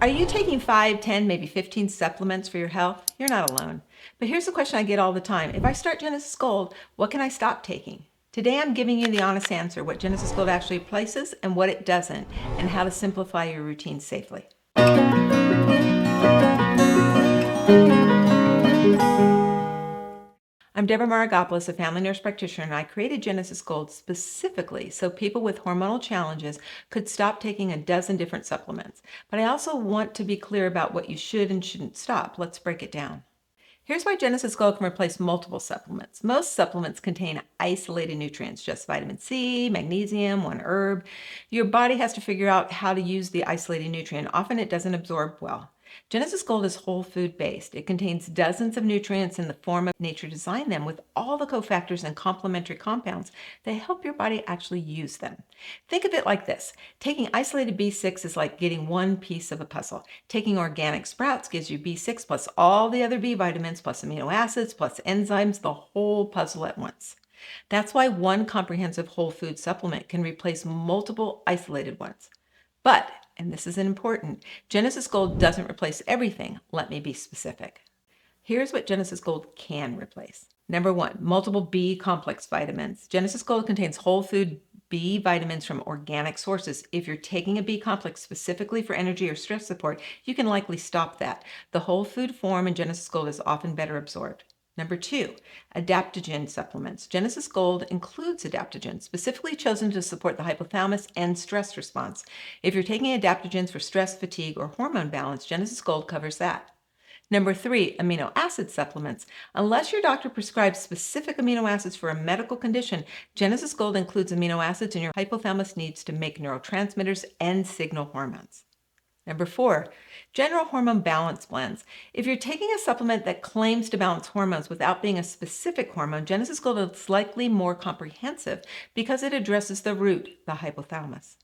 Are you taking 5, 10, maybe 15 supplements for your health? You're not alone. But here's the question I get all the time. If I start Genesis Gold, what can I stop taking? Today I'm giving you the honest answer, what Genesis Gold actually replaces and what it doesn't, and how to simplify your routine safely. I'm Deborah Maragopoulos, a family nurse practitioner, and I created Genesis Gold specifically so people with hormonal challenges could stop taking a dozen different supplements. But I also want to be clear about what you should and shouldn't stop. Let's break it down. Here's why Genesis Gold can replace multiple supplements. Most supplements contain isolated nutrients, just vitamin C, magnesium, one herb. Your body has to figure out how to use the isolated nutrient. Often it doesn't absorb well. Genesis Gold is whole food based. It contains dozens of nutrients in the form of nature designed them with all the cofactors and complementary compounds that help your body actually use them. Think of it like this. Taking isolated B6 is like getting one piece of a puzzle. Taking organic sprouts gives you B6 plus all the other B vitamins plus amino acids plus enzymes, the whole puzzle at once. That's why one comprehensive whole food supplement can replace multiple isolated ones. But, and this is important, Genesis Gold doesn't replace everything. Let me be specific. Here's what Genesis Gold can replace. Number 1, multiple B complex vitamins. Genesis Gold contains whole food B vitamins from organic sources. If you're taking a B complex specifically for energy or stress support, you can likely stop that. The whole food form in Genesis Gold is often better absorbed. Number 2, adaptogen supplements. Genesis Gold includes adaptogens specifically chosen to support the hypothalamus and stress response. If you're taking adaptogens for stress, fatigue, or hormone balance, Genesis Gold covers that. Number 3, amino acid supplements. Unless your doctor prescribes specific amino acids for a medical condition, Genesis Gold includes amino acids your hypothalamus needs to make neurotransmitters and signal hormones. Number 4, general hormone balance blends. If you're taking a supplement that claims to balance hormones without being a specific hormone, Genesis Gold is likely more comprehensive because it addresses the root, the hypothalamus.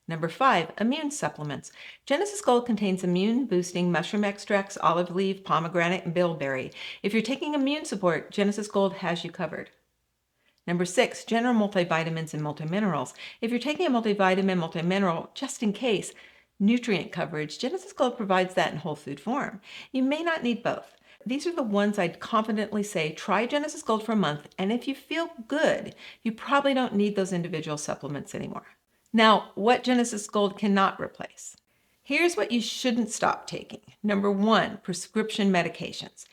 Number 5, immune supplements. Genesis Gold contains immune-boosting mushroom extracts, olive leaf, pomegranate, and bilberry. If you're taking immune support, Genesis Gold has you covered. Number 6, general multivitamins and multiminerals. If you're taking a multivitamin, multimineral, just in case, nutrient coverage, Genesis Gold provides that in whole food form. You may not need both. These are the ones I'd confidently say, try Genesis Gold for a month, and if you feel good, you probably don't need those individual supplements anymore. Now, what Genesis Gold cannot replace? Here's what you shouldn't stop taking. Number 1, prescription medications.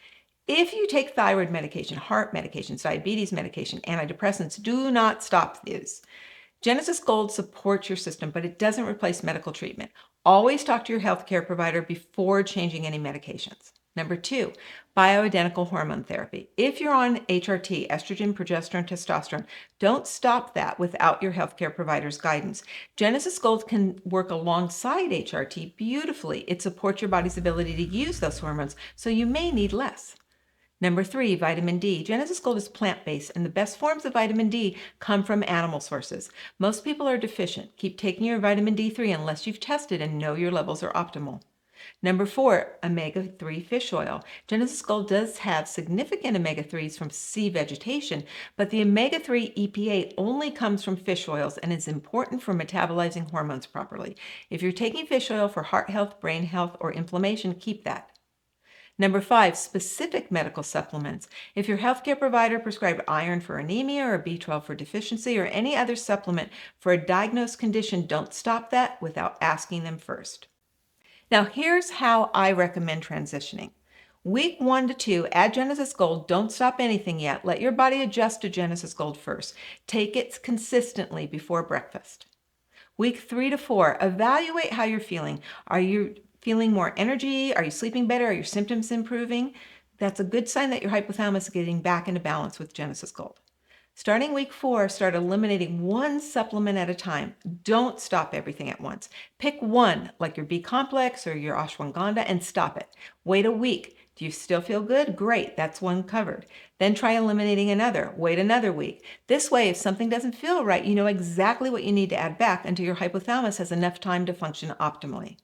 If you take thyroid medication, heart medications, diabetes medication, antidepressants, do not stop these. Genesis Gold supports your system, but it doesn't replace medical treatment. Always talk to your healthcare provider before changing any medications. Number 2, bioidentical hormone therapy. If you're on HRT, estrogen, progesterone, testosterone, don't stop that without your healthcare provider's guidance. Genesis Gold can work alongside HRT beautifully. It supports your body's ability to use those hormones, so you may need less. Number 3, vitamin D. Genesis Gold is plant-based, and the best forms of vitamin D come from animal sources. Most people are deficient. Keep taking your vitamin D3 unless you've tested and know your levels are optimal. Number 4, omega-3 fish oil. Genesis Gold does have significant omega-3s from sea vegetation, but the omega-3 EPA only comes from fish oils and is important for metabolizing hormones properly. If you're taking fish oil for heart health, brain health, or inflammation, keep that. Number 5, specific medical supplements. If your healthcare provider prescribed iron for anemia or B12 for deficiency or any other supplement for a diagnosed condition, don't stop that without asking them first. Now, here's how I recommend transitioning. Week 1 to 2, add Genesis Gold. Don't stop anything yet. Let your body adjust to Genesis Gold first. Take it consistently before breakfast. Week 3 to 4, evaluate how you're feeling. Are you feeling more energy? Are you sleeping better? Are your symptoms improving? That's a good sign that your hypothalamus is getting back into balance with Genesis Gold. Starting week 4, start eliminating one supplement at a time. Don't stop everything at once. Pick one, like your B complex or your ashwagandha, and stop it. Wait a week. Do you still feel good? Great, that's one covered. Then try eliminating another. Wait another week. This way, if something doesn't feel right, you know exactly what you need to add back until your hypothalamus has enough time to function optimally.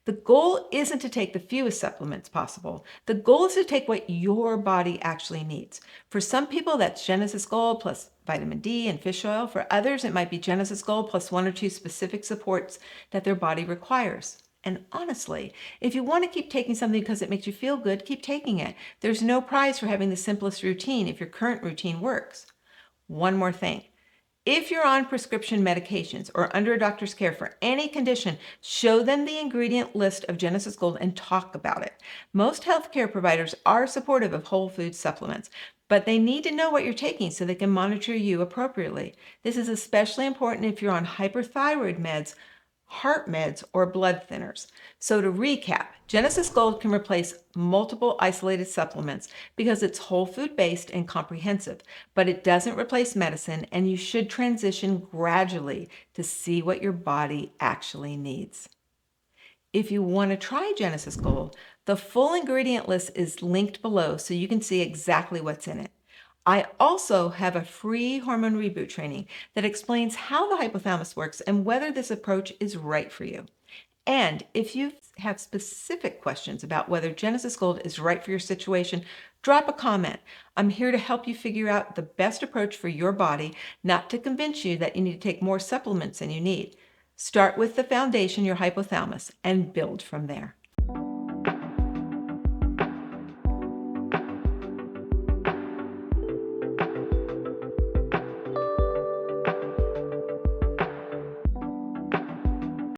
The goal isn't to take the fewest supplements possible. The goal is to take what your body actually needs. For some people, that's Genesis Gold plus vitamin D and fish oil. For others, it might be Genesis Gold plus 1 or 2 specific supports that their body requires. And honestly, if you want to keep taking something because it makes you feel good, keep taking it. There's no prize for having the simplest routine if your current routine works. One more thing. If you're on prescription medications or under a doctor's care for any condition, show them the ingredient list of Genesis Gold and talk about it. Most healthcare providers are supportive of whole food supplements, but they need to know what you're taking so they can monitor you appropriately. This is especially important if you're on hyperthyroid meds, heart meds, or blood thinners. So to recap, Genesis Gold can replace multiple isolated supplements because it's whole food based and comprehensive, but it doesn't replace medicine, and you should transition gradually to see what your body actually needs. If you want to try Genesis Gold, the full ingredient list is linked below so you can see exactly what's in it. I also have a free hormone reboot training that explains how the hypothalamus works and whether this approach is right for you. And if you have specific questions about whether Genesis Gold is right for your situation, drop a comment. I'm here to help you figure out the best approach for your body, not to convince you that you need to take more supplements than you need. Start with the foundation, your hypothalamus, and build from there.